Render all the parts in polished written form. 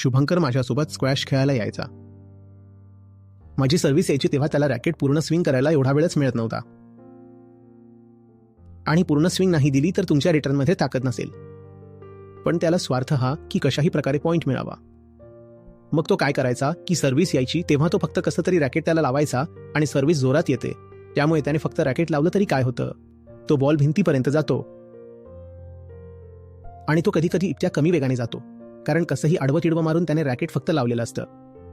शुभंकर माझ्यासोबत स्क्वॅश खेळायला यायचा. माझी सर्व्हिस यायची तेव्हा त्याला रॅकेट पूर्ण स्विंग करायला एवढा वेळच मिळत नव्हता. आणि पूर्ण स्विंग नाही दिली तर तुमच्या रिटर्नमध्ये ताकद नसेल. पण त्याला स्वार्थ हा की कशाही प्रकारे पॉइंट मिळावा. मग तो काय करायचा की सर्व्हिस यायची तेव्हा तो फक्त कसं तरी रॅकेट त्याला लावायचा आणि सर्व्हिस जोरात येते, त्यामुळे त्याने फक्त रॅकेट लावलं तरी काय होतं, तो बॉल भिंतीपर्यंत जातो. आणि तो कधी कधी इतक्या कमी वेगाने जातो कारण कसंही आडवं तिडवं मारून त्याने रॅकेट फक्त लावलेलं असतं,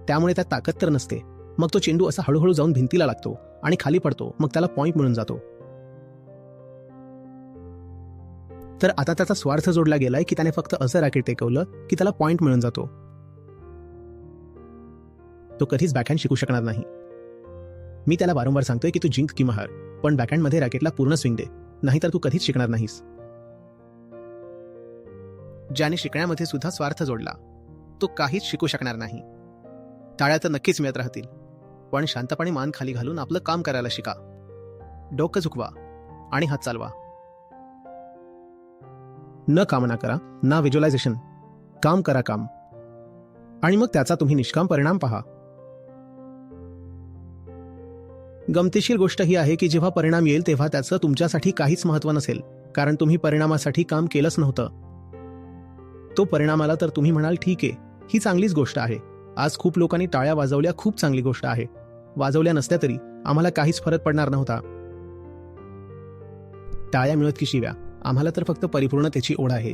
त्यामुळे त्यात ताकद तर नसते. मग तो चेंडू असा हळूहळू जाऊन भिंतीला लागतो आणि खाली पडतो. मग त्याला पॉइंट मिळून जातो. तर आता त्याचा स्वार्थ जोडला गेलाय की त्याने फक्त असं रॅकेट टेकवलं की त्याला पॉइंट मिळून जातो. तो कधीच बॅकहँड शिकू शकणार नाही. मी त्याला वारंवार सांगतोय की तू जिंक किंवा हार, पण बॅकहँडमध्ये रॅकेटला पूर्ण स्विंग दे, नाहीतर तू कधीच शिकणार नाहीस. ज्याने शिकण्यामध्ये सुद्धा स्वार्थ जोडला तो काहीच शिकू शकणार नाही. टाळ्या तर नक्कीच मिळत राहतील, पण शांतपणे मान खाली घालून आपलं काम करायला शिका. डोकं झुकवा आणि हात चालवा. न कामना करा ना व्हिज्युअलायझेशन. काम करा काम, आणि मग त्याचा तुम्ही निष्काम परिणाम पहा. गमतीशीर गोष्ट ही आहे की जेव्हा परिणाम येईल तेव्हा त्याचं तुमच्यासाठी काहीच महत्त्व नसेल, कारण तुम्ही परिणामासाठी काम केलंच नव्हतं. तो परिणाम आला तर तुम्ही म्हणाल ठीक आहे, ही चांगलीच गोष्ट आहे. आज खूप लोकांनी टाळ्या वाजवल्या, खूप चांगली गोष्ट आहे. वाजवल्या नसत्या तरी आम्हाला काहीच फरक पडणार नव्हता. टाळ्या मिळत की शिव्या, आम्हाला तर फक्त परिपूर्णतेची ओढ आहे.